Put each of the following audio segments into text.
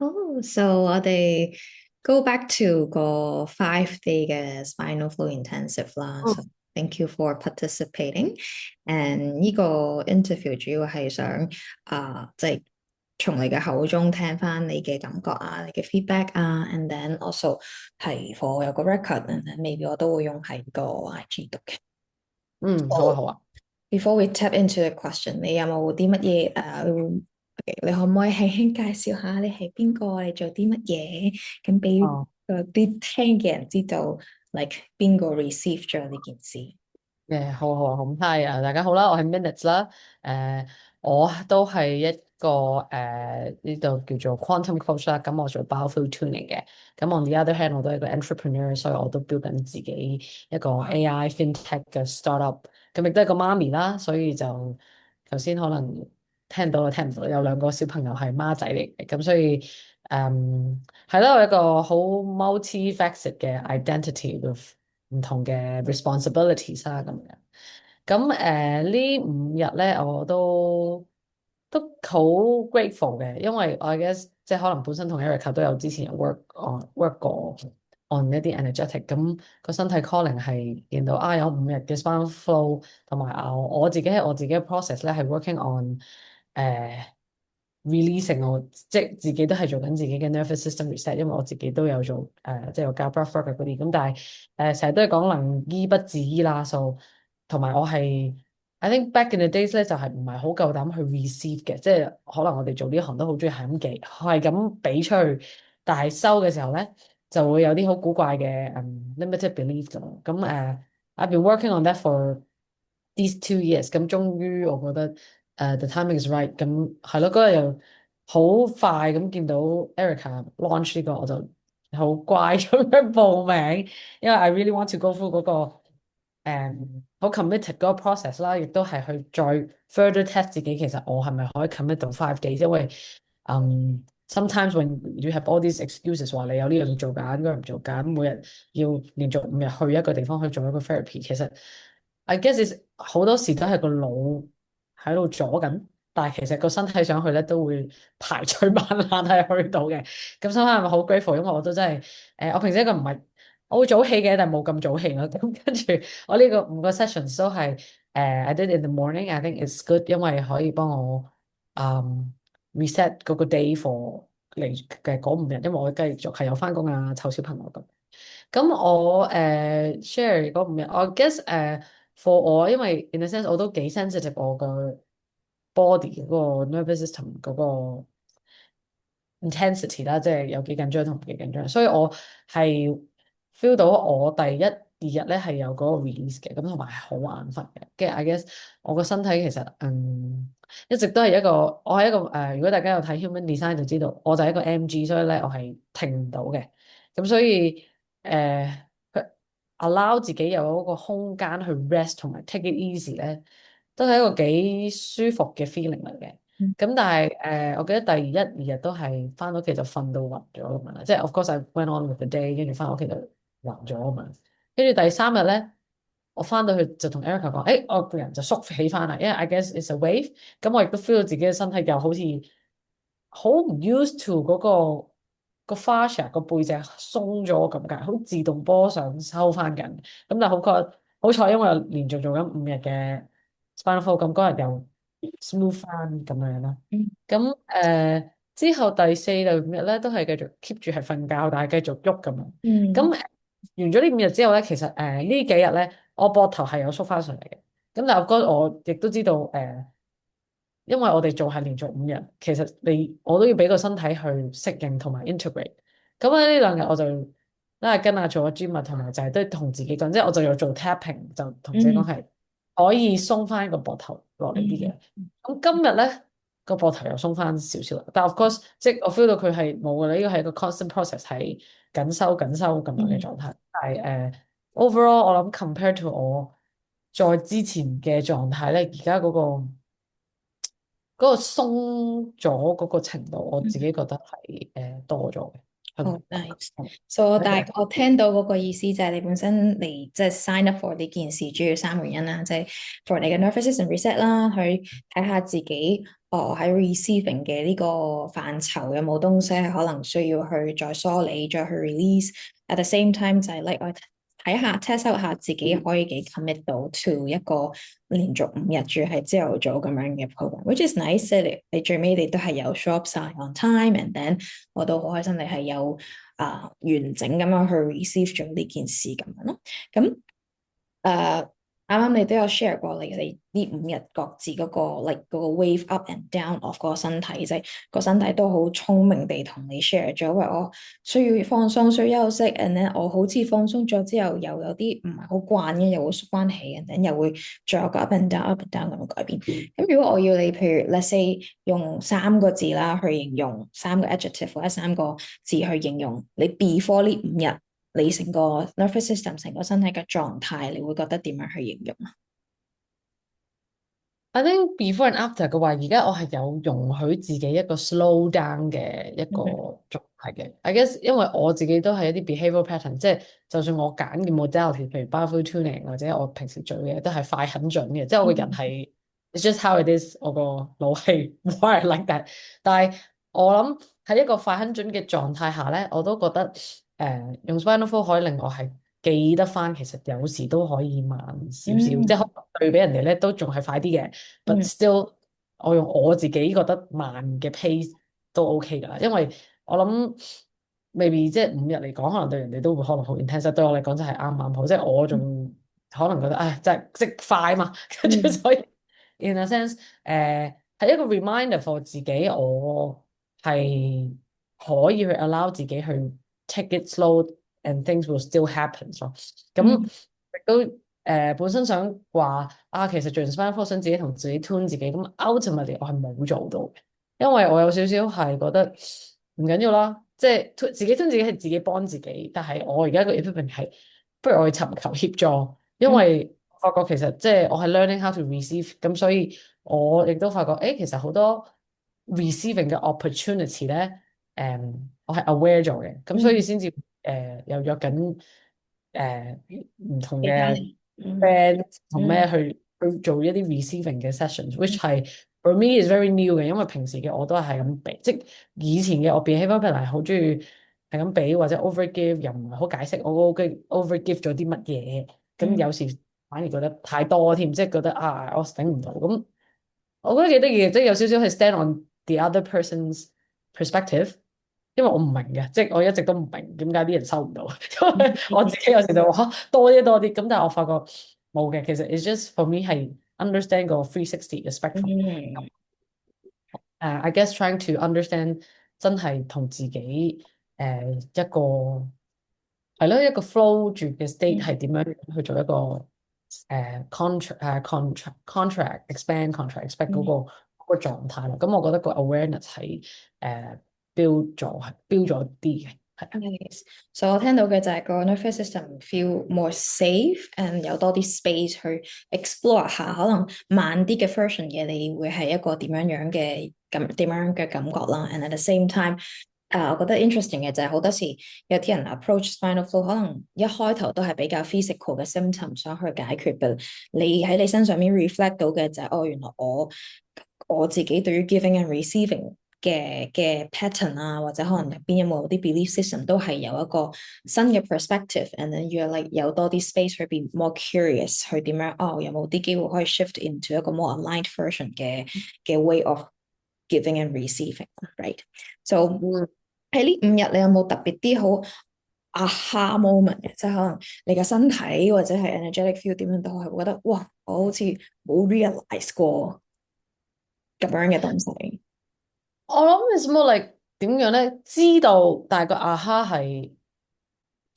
Oh, so 我哋 go back to 個 5 day 嘅 Spinal Flow Intensive 啦。So 嗯，thank you for participating. And 呢個 interview 主要係想即係從你嘅口中聽翻你嘅感覺啊，你嘅 feedback 啊，and then also 係 for 有個 record，and then maybe 我都會用喺個 IG 度嘅。嗯，好啊，So 好啊。before we tap into the question，你有冇啲乜嘢你可唔可以輕輕介紹下你係邊個，你做啲乜嘢，咁俾哦，啲聽嘅人知道，like 邊個 receive 咗呢件事？好好啊，好 hi 啊，大家好啦，我係 Minutes 啦。誒、我都係一個呢度叫做 Quantum Coach 啦。咁我做 Biofield Tuning 嘅。咁 on the other hand，我都係一個 entrepreneur，所以我都 build 緊自己一個 AI FinTech 嘅 startup。咁亦都係個媽咪啦，所以就頭先可能聽到聽唔到，有兩個小朋友係孖仔嚟嘅。咁所以係咯，我有一個好 multi-faceted 嘅 identity with 唔同嘅 responsibilities 啦咁樣。咁呢5日咧，我都好 grateful 嘅，因為我 guess 即係可能本身同 Erica 都有之前有 work 過 on 一啲 energetic，咁個身體 calling 係見到有5日嘅 spinal flow，同埋我自己喺我自己嘅 process 咧係 working on 誒、releasing 我即係自己都係做緊自己嘅 nervous system reset，因為我自己都有做即係有教 breathwork 嗰啲，咁但係成日都係講能醫不自醫啦，so 同埋我係 I think back in the days 咧就係唔係好夠膽去 receive 嘅，即係可能我哋做呢行都好中意係咁記，係咁俾出去，但係收嘅時候咧就會有啲好古怪嘅limited belief 咁。咁I've been working on that for these 2 years，咁終於我覺得the timing is right，咁係咯，嗰日又好快咁見到 Erica launch 呢個，我就好乖咁樣報名，因為 I really want to go through 嗰個好 committed 嗰個 process 啦，亦都係去再 further test 自己，其實我係咪可以 commit 到 5 days，因為sometimes when you have all these excuses 話你有呢樣嘢做緊，嗰樣唔做緊，每日要連續5日去一個地方去做一個 therapy，其實 I guess is 好多時都係個腦喺度阻緊，但係其實個身體上去咧都會排除萬難係去到嘅。咁所以係咪好 grateful？因為我都真係我平時一個唔係我會早起嘅，但係冇咁早起咯。咁跟住我呢個5個 sessions 都係I did in the morning，I think it's good，因為可以幫我reset 嗰個 day for 嚟嘅嗰5日，因為我繼續係有翻工啊，湊小朋友咁。咁我share 嗰5日，我 guess for 我，因為 in a sense 我都幾 sensitive 我個 body 嗰個 nervous system 嗰個 intensity 啦，即係有幾緊張同唔幾緊張，所以我係 feel 到我第一2日咧係有嗰個 release 嘅，咁同埋係好眼瞓嘅，跟住 I guess 我個身體其實一直都係一個，我係一個如果大家有睇 Human Design 就知道，我就係一個 MG，所以咧我係停唔到嘅，咁所以佢 allow 自己有嗰個空間去 rest 同埋 take it easy 咧，都係一個幾舒服嘅 feeling 嚟嘅。咁但係我記得第1、2日都係翻到屋企就瞓到暈咗咁樣啦，即係 of course I went on with the day，跟住翻屋企就暈咗咁樣，跟住第3日咧，我翻到去就同 Erica 講，我個人就縮起翻嚟，因為 I guess it's a wave，咁我亦都 feel 到自己嘅身體又好似好唔 used to 嗰個 fascia 個背脊鬆咗咁解，好自動波上收翻緊，咁但係好彩，因為我連續做緊5日嘅 spinal flow，咁嗰日又 smooth 翻咁樣啦。嗯咁之後第4、第5日咧都係繼續 keep 住係瞓覺，但係繼續喐咁樣。咁嗯完咗呢5日之後咧，其實呢幾日咧，我膊頭係有縮翻上嚟嘅。咁但係我亦都知道因為我哋做係連續5日，其實我都要俾個身體去適應同埋 integrate。咁喺呢2日我就都係跟做咗 gym 啊，同埋就係都同自己講，即係我就有做 tapping，就同自己講嗯係可以鬆翻個膊頭落嚟啲嗯嘅。咁今日咧個膊頭又鬆翻少少啦，但係 of course 即係我 feel 到佢係冇嘅啦，呢個係一個 constant process，係緊收咁樣嘅嗯狀態。但係overall 我諗 compare to 我再之前嘅狀態咧，而家嗰個鬆咗嗰個程度，我自嗯。己覺得係多咗嘅，係好 咪？nice。嗯 So 我大，OK，我聽到嗰個意思就係你本身嚟即係 sign up for 呢件事，主要3個原因啦，即係 for 你嘅 nervous system reset 啦，去睇下自己哦喺 receiving 嘅呢個範疇有冇東西係可能需要去再梳理、再去 release。At the same time 就係 like 我睇下 test out 下自己可以幾 commit 到 to 一個連續5日住喺朝頭早咁樣嘅 program，which is nice。你最尾你都係有 show up 晒 on time，and then 我都好開心你係有完整咁樣去 receive 咗呢件事咁樣咯。咁誒啱啱你都有 share 過你呢5日各自嗰個 like 嗰個 wave up and down of 個身體，即係個身體都好聰明地同你 share 咗，喂我需要放鬆，需要休息，and then 我好似放鬆咗之後又有啲唔係好慣嘅，又會縮翻起，and then 又會再有個 up and down up and down 咁嘅改變。咁如果我要你，譬如 let's say 用3個字啦去形容3個 adjective 或者3個字去形容你 before 呢5日。你成個 nervous system 成個身體嘅狀態，你會覺得點樣去形容啊？I think before and after 嘅話，而家我係有容許自己一個 slow down 嘅一個狀態嘅。I guess 因為我自己都係一啲 behavioral pattern，即係就算我揀嘅 modality，譬如 powerful tuning 或者我平時做嘅嘢都係快很準嘅，即係我個人係 it's just how it is，我個腦係 wired like that。但係我諗喺一個快很準嘅狀態下咧，我都覺得用 spinal flow 可以令我係記得翻，其實有時都可以慢少少，即係可能對比人哋咧都仲係快啲嘅，but still 我用我自己覺得慢嘅 pace 都 OK 㗎，因為我諗 maybe 即係5日嚟講，可能對人哋都會可能好 intense，對我嚟講真係啱啱好，即係我仲可能覺得唉，真係識快嘛，跟住所以 in a sense 係一個 reminder for 自己，我係可以去 allow 自己去 take it slow and things will still happen 咯。咁亦都本身想話其實做完 spinal flow 想自己同自己 tune 自己，咁 ultimately 我係冇做到嘅，因為我有少少係覺得唔緊要啦，即係自己 tune 自己係自己幫自己，但係我而家個 equipment 係不如我去尋求協助，因為我發覺其實即係我係 learning how to receive，咁所以我亦都發覺其實好多 receiving 嘅 opportunity 咧。我係 aware 咗嘅，咁所以先至又約緊唔同嘅 friend 同咩去做一啲 receiving 嘅 sessions，which 係 for me is very new 嘅，因為平時嘅我都係咁俾，即係以前嘅我 behaviour pattern 係好中意係咁俾或者 overgive，又唔係好解釋我 overgive 咗啲乜嘢，咁有時反而覺得太多添，即係覺得我頂唔到，咁我覺得幾得意嘅，即係有少少係 stand on the other person's perspective。因為我唔明嘅，即係我一直都唔明點解啲人收唔到，因為我自己有時就話多啲多啲，咁但係我發覺冇嘅，其實 it's just for me 係 understand 個360嘅 spectrum。I guess trying to understand 真係同自己一個係咯一個 flow 住嘅 state 係點樣去做一個contract expand contract expect 嗰個狀態咯。咁我覺得個 awareness 係標咗啲嘅，係啊。Nice. 所以我聽到嘅就係個 nervous system feel more safe，and 有多啲 space 去 explore 下，可能慢啲嘅 version 嘅你會係一個點樣嘅感覺啦。And at the same time，我覺得 interesting 嘅就係好多時有啲人 approach spinal flow，可能一開頭都係比較 physical 嘅 symptom 想去解決嘅，你喺你身上面 reflect 到嘅就係原來我自己對於 giving and receiving嘅 pattern 啊，或者可能入邊有冇啲 belief system 都係有一個新嘅 perspective，and then you like 有多啲 space 去 be more curious 去點樣有冇啲機會可以 shift into 一個 more aligned version 嘅 way of giving and receiving，right？So 喺呢5日你有冇特別啲好 aha moment 嘅，即係可能你嘅身體或者係 energetic feel 點樣都係會覺得哇，我好似冇 realize 過咁樣嘅東西。我諗 is more like 點樣咧？知道，但係個 aha 係，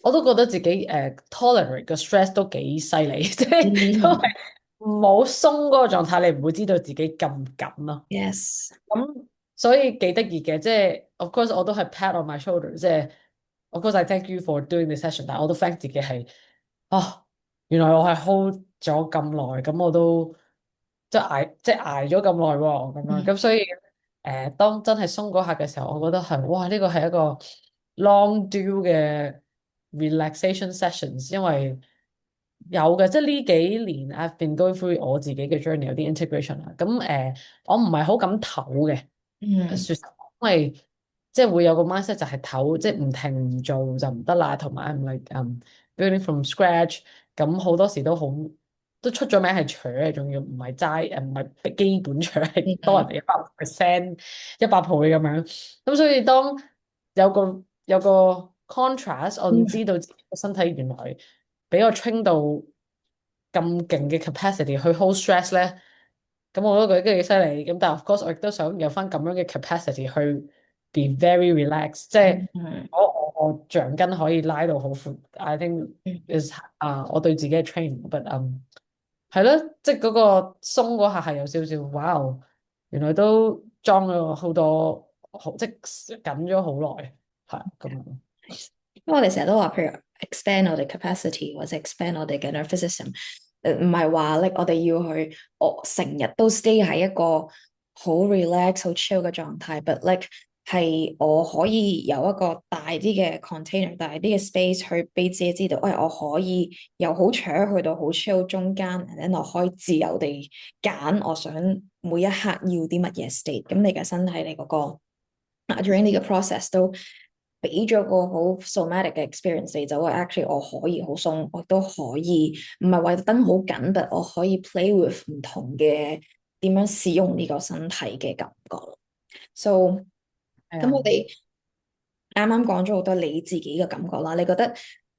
我都覺得自己tolerate 個 stress 都幾犀利，即係因為冇鬆嗰個狀態，你唔會知道自己咁緊咯。Yes。咁所以幾得意嘅，即係 of course 我都係 pat on my shoulder，即係 of course I thank you for doing the session，但係我都 thank 自己係原來我係 hold 咗咁耐，咁我都即係捱咗咁耐喎，咁樣咁所以當真係鬆嗰下嘅時候，我覺得係哇呢個係一個 long due 嘅 relaxation sessions，因為有嘅，即係呢幾年 I've been going through 我自己嘅 journey 有啲 integration 啦。咁我唔係好敢唞嘅，嗯説實話，因為即係會有個 mindset 就係唞，即係唔停唔做就唔得啦。同埋唔係building from scratch，咁好多時都好都出咗名係扯嘅，仲要唔係齋唔係基本扯，係多人嗯哋100%100倍咁樣。咁所以當有個 contrast，我唔嗯知道自己個身體原來俾我 train 到咁勁嘅 capacity 去 hold stress 咧，咁我都覺得幾犀利。咁但係 of course 我亦都想有翻咁樣嘅 capacity 去 be very relaxed，即係嗯我橡筋可以拉到好闊。I think 嗯 is 我對自己嘅 training，but 係咯，即係嗰個鬆嗰下係有少少，哇！原來都裝咗好多，即係緊咗好耐，係咁樣。因為我哋成日都話，譬如 expand 我哋 capacity 或者 expand 我哋嘅 nervous system，唔係話咧我哋要去我成日都 stay 喺一個好 relax 好 chill 嘅狀態，but like 係我可以有一個大啲嘅 container，大啲嘅 space 去俾自己知道，喂，我可以由好 chill 去到好 chill 中間，然後我可以自由地揀我想每一刻要啲乜嘢 state，咁你嘅身體你嗰個。during 呢個 process 都俾咗個好 somatic 嘅 experience，你就話 actually 我可以好鬆，我都可以唔係話燈好緊，但我可以 play with 唔同嘅點樣使用呢個身體嘅感覺咯。So 係啊。咁我哋啱啱講咗好多你自己嘅感覺啦，你覺得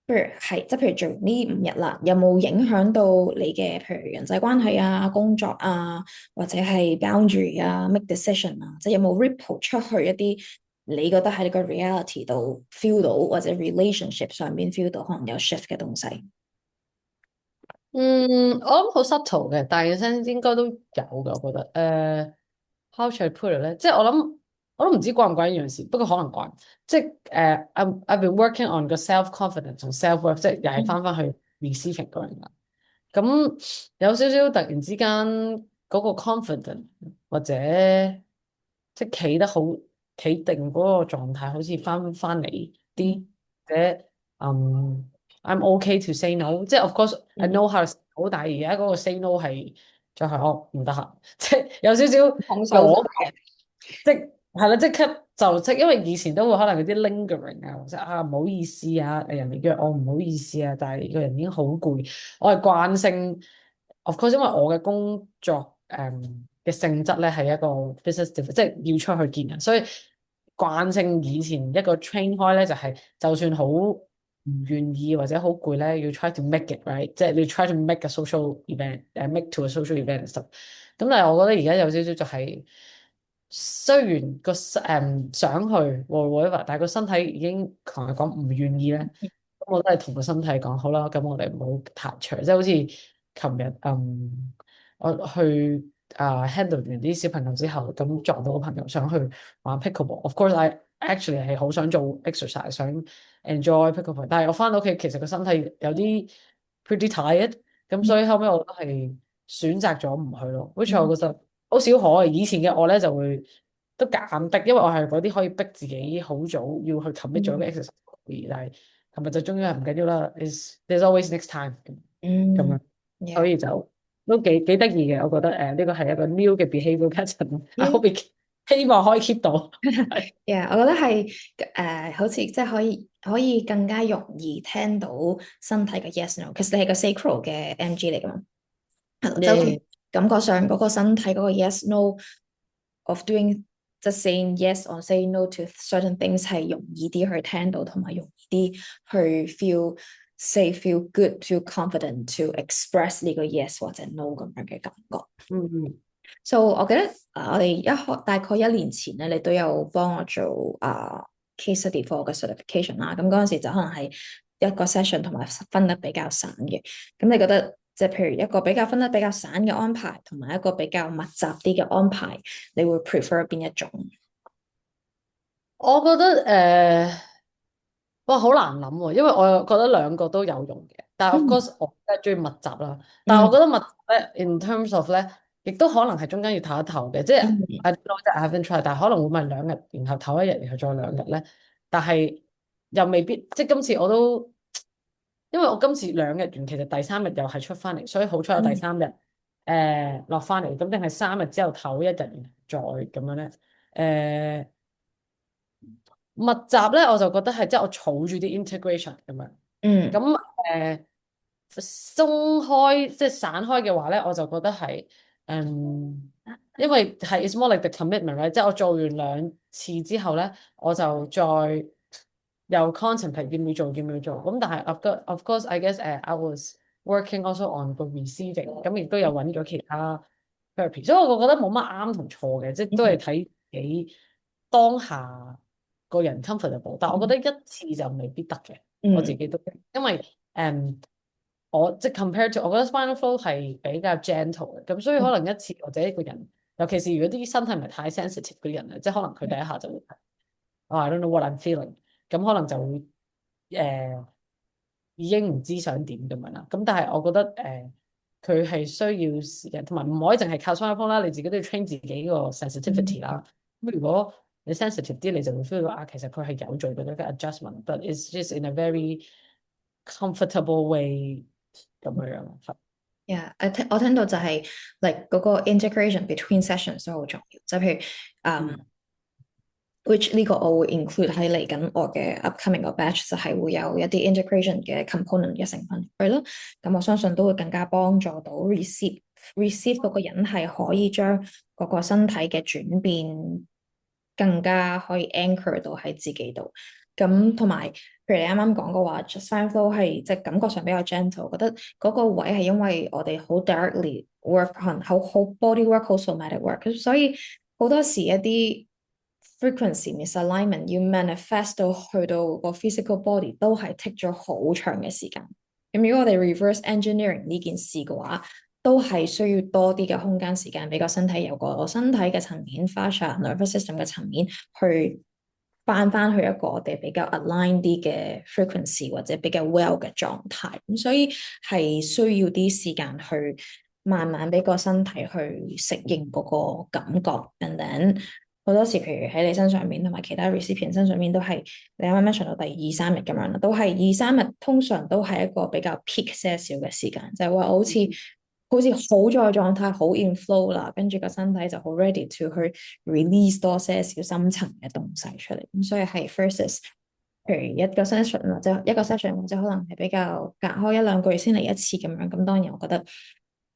譬如係即係譬如做呢5日啦，有冇影響到你嘅譬如人際關係啊、工作啊，或者係 boundary 啊、make decision 啊，即係有冇 ripple 出去一啲你覺得喺你個 reality 度 feel 到，或者 relationship 上邊 feel 到可能有 shift 嘅東西？嗯，我諗好 subtle 嘅，但係身應該都有嘅，我覺得。how should I put it 咧？即係我都唔知關唔關呢樣事，不過可能關。即係I've been working on 個 self confidence 同 self worth，即係又係翻去 receiving 嗰樣啦。咁有少少突然之間嗰個 confidence 或者即係企得好企定嗰個狀態，好似翻嚟啲，或者I'm okay to say no，即係 of course I 嗯，know how to say no，但係而家嗰個 say no 係就係我唔得閒，即係有少少放手咗果嘅。即係啦，即刻就即因為以前都會可能有啲 lingering 啊，或者唔好意思啊，人哋約我唔好意思啊，但係個人已經好攰，我係慣性，of course 因為我嘅工作嘅性質咧係一個 business development，即係要出去見人，所以慣性以前一個 train 開咧就係、就算好唔願意或者好攰咧，要 try to make it right，即係你 try to make a social event，make to a social event and stuff。咁但係我覺得而家有少少就係、雖然想去 whatever，但係個身體已經同佢講唔願意咧，咁我都係同個身體講好啦，咁我哋唔好太長，即係好似琴日我去handle 完啲小朋友之後，咁撞到個朋友想去玩 pickleball，of course I actually 係好想做 exercise，想 enjoy pickleball，但係我翻到屋企其實個身體有啲 pretty tired，咁所以後尾我都係選擇咗唔去咯，which 我覺得好少可。以前嘅我咧就會都夾硬逼，因為我係嗰啲可以逼自己好早要去 commit 咗一個 嗯 exercise，但係琴日就終於係唔緊要啦，there's always next time 咁嗯樣，所以就都幾得意嘅，我覺得呢個係一個 new 嘅 behaviour pattern，I ，yeah。hope it 希望可以 keep 到，係 Yeah，我覺得係好似即係可以更加容易聽到身體嘅 yes no。其實你係個 sacral 嘅 MG 嚟噶嘛，係咯，就耶感覺上嗰個身體嗰個 yes no of doing 即係 saying yes or say no to certain things 係容易啲去聽到，同埋容易啲去 feel safe、feel good、feel confident to express 呢個 yes 或者 no 咁樣嘅感覺。嗯 So 我記得我哋大概1年前咧，你都有幫我做case study for 嘅 certification 啦。咁嗰陣時就可能係一個 session 同埋分得比較散嘅。咁你覺得即係譬如一個比較分得比較散嘅安排，同埋一個比較密集啲嘅安排，你會 prefer 邊一種？我覺得哇，好難諗喎，因為我覺得兩個都有用嘅，但係 of 嗯 course 我梗係中意密集啦。但係我嗯覺得密集咧，in terms of 咧，亦都可能係中間要唞一唞嘅，即係 嗯 I don't know，即係 I haven't tried，但係可能會咪2日，然後唞1日，然後再2日咧。但係又未必，即係今次我都，因為我今次2日完，其實第3日又係出翻嚟，所以好彩有第嗯3日落翻嚟，咁定係3日之後唞1日，然後再咁樣咧？誒、密集咧，我就覺得係即係我儲住啲 integration 咁樣。嗯咁鬆開即係散開嘅話咧，我就覺得係因為係 it's more like the commitment，right？即係我做完2次之後咧，我就再又 contemplate 要唔要做，要唔要做。咁但係 of course I guess I was working also on 個 receiving，咁亦都有揾咗其他 therapy，所以我覺得冇乜啱同錯嘅，即係都係嗯睇幾當下個人 comfortable。但係我覺得嗯一次就未必得嘅，我自嗯己都因為我即係 compare to，我覺得 spinal flow 係比較 gentle 嘅，咁所以可能一次或者一個人，尤其是如果啲身體唔係太 sensitive 嗰啲人咧，即係可能佢第一下就會I don't know what I'm feeling，咁可能就會已經唔知想點咁樣啦。咁但係我覺得佢係需要時間，同埋唔可以淨係靠 spinal flow 啦，你自己都要 train 自己個 sensitivity 啦。咁如果你 sensitive 啲，你就會 feel 到其實佢係有做到一個 adjustment，but it's just in a very comfortable way 咁樣咯。Yeah，我聽到就係like 嗰個 integration between sessions 都好重要，就譬如嗯 which 呢個我會 include 喺嚟緊我嘅 upcoming 個 batch 就係會有一啲 integration 嘅 component 嘅成分去咯。咁我相信都會更加幫助到 receive 嗰個人係可以將嗰個身體嘅轉變更加可以 anchor 到喺自己度。咁同埋，譬如你啱啱講嘅話，just fine flow 係即係感覺上比較 gentle，我覺得嗰個位係因為我哋好 directly work on 好 body work 好 somatic work，所以好多時一啲 frequency misalignment 要 manifest 到去到個 physical body 都係 take 咗好長嘅時間。咁如果我哋 reverse engineering 呢件事嘅話，都係需要多啲嘅空間時間俾個身體有個身體嘅層面，fascia nervous system 嘅層面去翻去一個我哋比較 align 啲嘅 frequency 或者比較 well 嘅狀態。咁所以係需要啲時間去慢慢俾個身體去適應嗰個感覺，and then 好多時，譬如喺你身上面同埋其他 recipient 身上面都係你啱啱 mention 到第2、3日咁樣啦，都係2、3日通常都係一個比較 peak 些少嘅時間，就係話好似好在狀態好 in flow 啦，跟住個身體就好 ready to 去 release 多些少深層嘅東西出嚟，咁所以係 versus 譬如一個 session 或者可能係比較隔開1、2個月先嚟一次咁樣，咁當然我覺得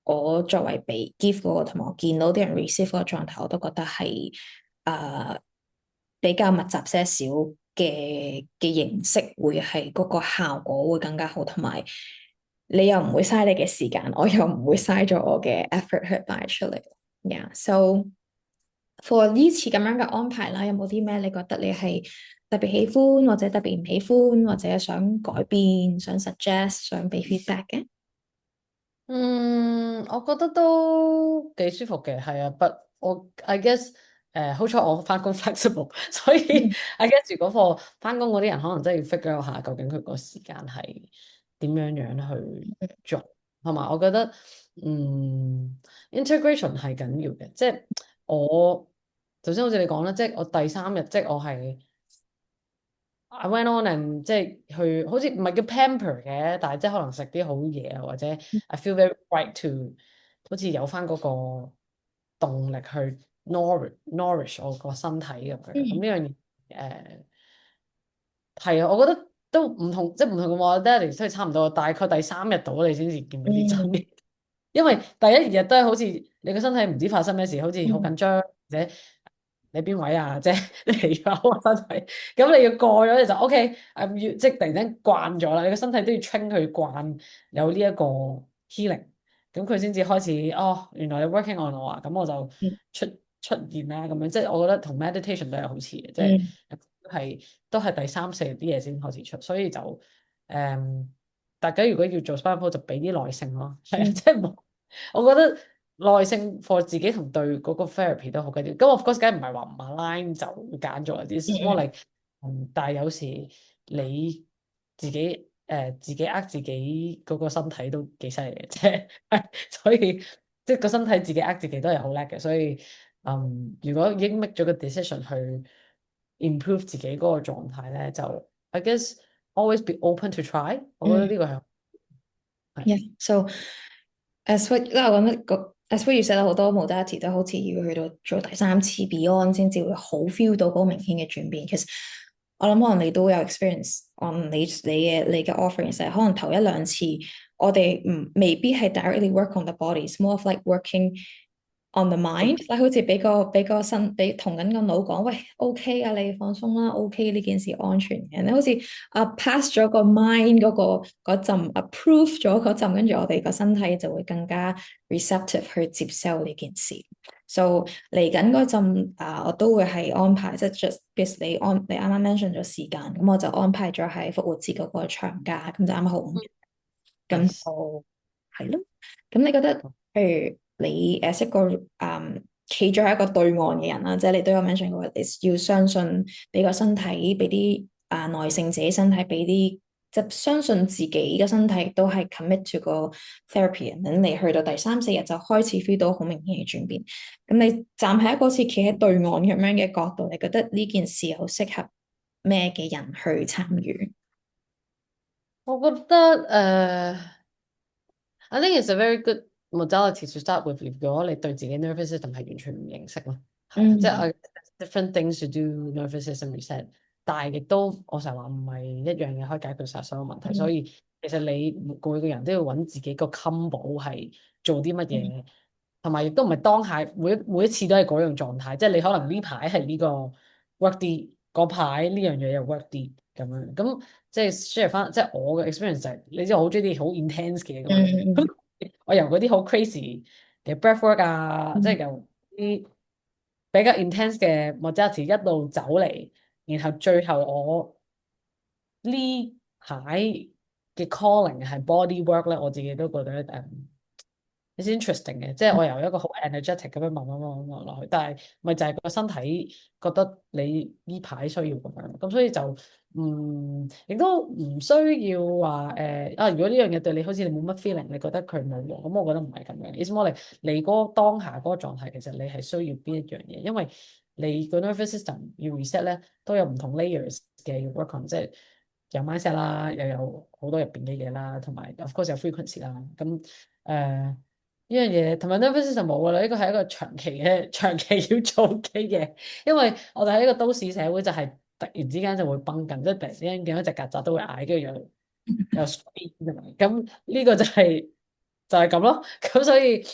我作為被 give 嗰個同埋我見到啲人 receive 嗰個狀態，我都覺得係比較密集些少嘅形式，會係嗰個效果會更加好，同埋你又唔會嘥你嘅時間，我又唔會嘥咗我嘅 effort 去擺出嚟。Yeah，so for 呢次咁樣嘅安排啦，有冇啲咩你覺得你係特別喜歡，或者特別唔喜歡，或者想改變、想 suggest、想俾 feedback 嘅？我覺得都幾舒服嘅，係啊，but 我 I guess 好彩我翻工 flexible，所以 嗯 I guess 如果課翻工嗰啲人可能真係要 figure out 下究竟佢個時間係點樣去做，同埋我覺得integration 係緊要嘅，即係我頭先好似你講啦，即係我第3日即係我係。I went on and 即係去，好似唔係叫 pamper 嘅，但係即係可能食啲好嘢啊，或者 I feel very right to 好似有翻嗰個動力去 nourish 我個身體咁樣。咁呢嗯樣嘢係啊，我覺得都唔同，即係唔同嘅話 daily 都係差唔多，大概第3日到你先至見到啲真嗯嘅，因為第1、2日都係好似你個身體唔知發生咩事，好似好嗯緊張或者。你邊位啊？即係你嚟咗我身體，咁你要過咗你就 OK，要即係突然間慣咗啦，你個身體都要 train 佢慣有呢一個 healing，咁佢先至開始哦，原來你 working on 我啊，咁我就嗯出現啦咁樣，即係我覺得同 meditation 都係好似嘅，即係嗯都係第3、4日啲嘢先開始出，所以就大家如果要做 spinal flow 就俾啲耐性咯，係啊，嗯即係冇，我覺得。耐性 for 自己同對嗰個 therapy 都好緊要。咁我 of course 梗係唔係話唔 align 就揀咗啲 more 嗯 like，但係有時你自己自己嗰個身體都幾犀利嘅，即係所以即係個身體自己自己都係好叻嘅。所以如果已經 make 咗個 decision 去 improve 自己嗰個狀態咧，就 I guess always be open to try。我覺得嗯。呢個係。係。Yeah，so as what 因為我覺得as what you said 好多 modality 都好似要去到做第三次 Beyond 先至會好 feel 到嗰個明顯嘅轉變。其實我諗可能你都有 experience on 你嘅 offering 就係可能頭一兩次我哋未必係 directly work on the body，more of like working on the mind，好似俾個身俾同緊個腦講，喂 OK 啊，你放鬆啦，OK 呢件事安全嘅，你好似pass 咗個 mind 嗰陣 approve 咗嗰陣，跟住我哋個身體就會更加 receptive 去接受呢件事。So 嚟緊嗰陣我都會係安排，即係 just because 你啱啱 mention 咗時間，咁我就安排咗喺復活節嗰個長假，咁就啱啱好5月，咁係。就係咯。咁你覺得，譬如你一個企咗喺一個對岸嘅人啦，即係你都有 mention 過，你要相信俾個身體，俾啲耐性自己身體，俾啲即係相信自己嘅身體都係 commit to 個 therapy，咁你去到第三四日就開始 feel 到好明顯嘅轉變。咁你站喺一個好似企喺對岸咁樣嘅角度，你覺得呢件事好適合咩嘅人去參與？我覺得I think it's a very good modality to start with。如果你對自己 nervous system 係完全唔認識咯，係啊，即係嗯different things to do nervous system reset，但係亦都我成日話唔係一樣嘢可以解決晒所有問題，所嗯以其實你每個人都要揾自己個 combo 係做啲乜嗯嘢，同埋亦都唔係當下每一次都係嗰樣狀態，即係你可能呢排係呢個 work 啲，嗰排呢樣嘢又 work 啲咁樣，咁即係 share 翻，即係我嘅 experience 就係，你知我好中意啲好 intense 嘅嘢噶嘛。嗯我由嗰啲好 crazy 嘅 breathwork 啊，即係嗯由啲比較 intense 嘅 modality 一路走嚟，然後最後我呢排嘅 calling 係 body work 咧，我自己都覺得it's interesting 嘅，即係我由一個好 energetic 咁樣慢慢落去，但係咪就係個身體覺得你呢排需要咁樣，咁所以就亦都唔需要話如果呢樣嘢對你好似你冇乜 feeling，你覺得佢冇用，咁我覺得唔係咁樣。It's more like 你嗰個當下嗰個狀態，其實你係需要邊一樣嘢，因為你個 nervous system 要 reset 咧，都有唔同 layers 嘅要 work on，即係有 mindset 啦，又有好多入邊嘅嘢啦，同埋 of course 有 frequency 啦，咁呢樣嘢同埋 nervous system 冇噶啦，呢個係一個長期要做嘅嘢，因為我哋喺呢個都市社會就係突然之間就會崩緊，即係突然之間見到隻曱甴都會嗌，跟住又 scream 咁樣，咁呢個就係咁咯，咁所以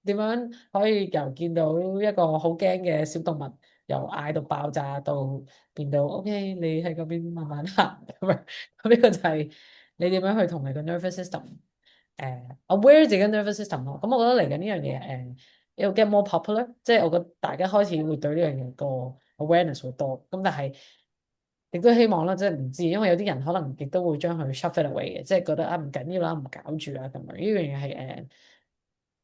點樣可以由見到一個好驚嘅小動物，由嗌到爆炸到變到 OK，你喺嗰邊慢慢行咁樣，咁呢個就係你點樣去同你個 nervous system。aware 自己 nervous system 咯，咁我覺得嚟緊呢樣嘢要 get more popular，即係我覺得大家開始會對呢樣嘢個 awareness 會多，咁但係亦都希望啦，即係唔知，因為有啲人可能亦都會將佢 shove it away 嘅，即係覺得唔緊要啦，唔搞住啦咁樣，呢樣嘢係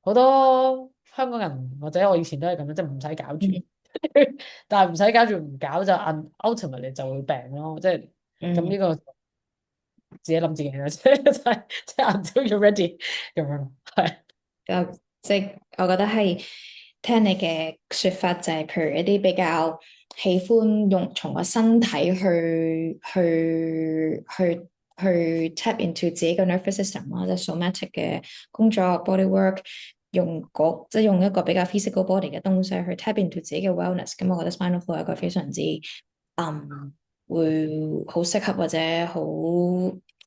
好多香港人或者我以前都係咁樣，即係唔使搞住，嗯但係唔使搞住唔搞就 ultimately 就會病咯，即係咁嗯。呢個自己諗自己啦，即係 until you're ready 咁樣咯，係。即係我覺得係聽你嘅說法就係，譬如一啲比較喜歡用從個身體去 tap into 自己嘅 nervous system 啦，即係 somatic 嘅工作 body work，即係用一個比較 physical body 嘅東西去 tap into 自己嘅 wellness。咁我覺得 spinal flow 係一個非常之會好適合或者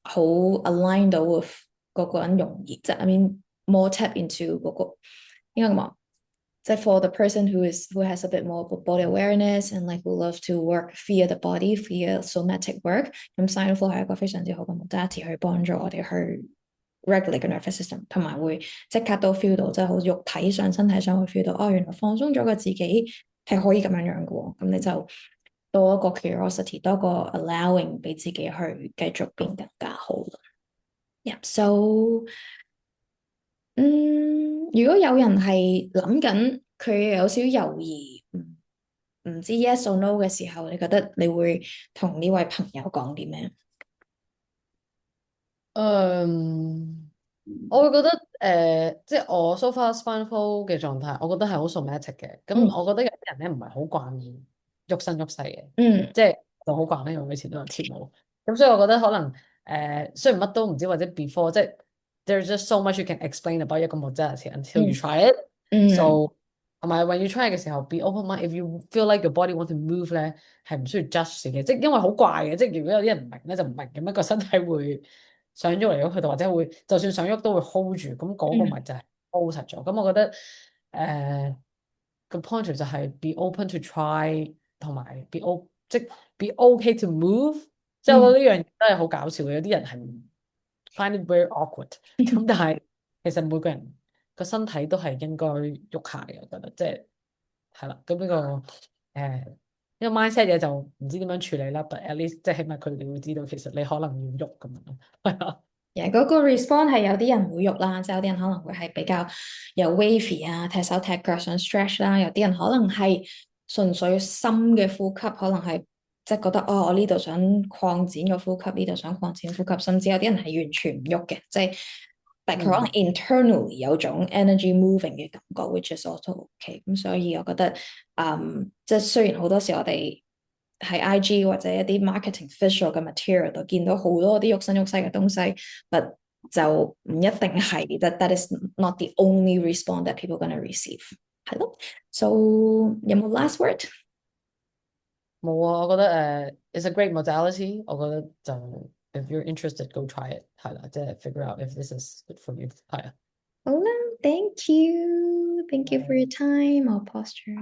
好 align 到 with 嗰個人容易，即係 I mean more tap into 嗰個應該咁話，即係 for the person who has a bit more body awareness and like who love to work via the body via somatic work，咁 spinal flow 係一個非常之好嘅 modality 去幫助我哋去 regulate 個 nervous system，同埋會即刻都 feel 到，即係好肉體上、身體上會 feel 到，哦，原來放鬆咗個自己係可以咁樣樣嘅喎，咁你就多一個 curiosity，多個 allowing 俾自己去繼續變更加好。So 如果有人係諗緊佢有少少猶豫，唔知 yes or no 嘅時候，你覺得你會同呢位朋友講啲咩？嗯，我會覺得即係我 so far spinal flow 嘅狀態，我覺得係好 somatic 嘅。咁嗯我覺得有啲人咧唔係好慣喐身喐勢嘅，嗯即係就好慣咧，因為我以前都有跳舞。咁所以我覺得可能雖然乜都唔知或者 before 即係 there's just so much you can explain about 一個 modality until you 嗯 try it. 嗯 So 同埋 when you try 嘅時候，be open mind. If you feel like your body want to move 咧，係唔需要 judge 自己，即係因為好怪嘅，即係如果有啲人唔明咧就唔明咁樣個身體會想喐嚟喐去，或者會就算想喐都會 hold 住，咁嗰個咪嗯就係 hold 實咗。咁我覺得個 point 就係 be open to try 同埋 即 be okay to move。即係我嗯。覺得呢樣嘢都係好搞笑嘅，有啲人係 find it very awkward。咁但係其實每個人個身體都係應該喐下嘅，我覺得即係係啦。咁呢個 mindset 嘢就唔知點樣處理啦。But at least 即係起碼佢哋會知道其實你可能要喐咁樣咯。係啊，嗰個 response 係有啲人會喐啦，即係有啲人可能會係比較有 wavy 啊，踢手踢腳想 stretch 啦，有啲人可能係純粹深嘅呼吸，可能係即係覺得哦，我呢度想擴展個呼吸，呢度想擴展呼吸，甚至有啲人係完全唔喐嘅，即係但佢可能 internally 有種 energy moving 嘅感覺，which is also okay。咁所以我覺得，即係雖然好多時我哋喺 IG 或者一啲 marketing visual 嘅 material 度見到好多啲喐身喐勢嘅東西，but 就唔一定係that is not the only response that people gonna receive。係咯，so 有冇 last word？冇啊，我覺得it's a great modality。我覺得就 if you're interested go try it 係啦，即係 figure out if this is good for you 係啊。好啦，thank you for your time。I'll pause your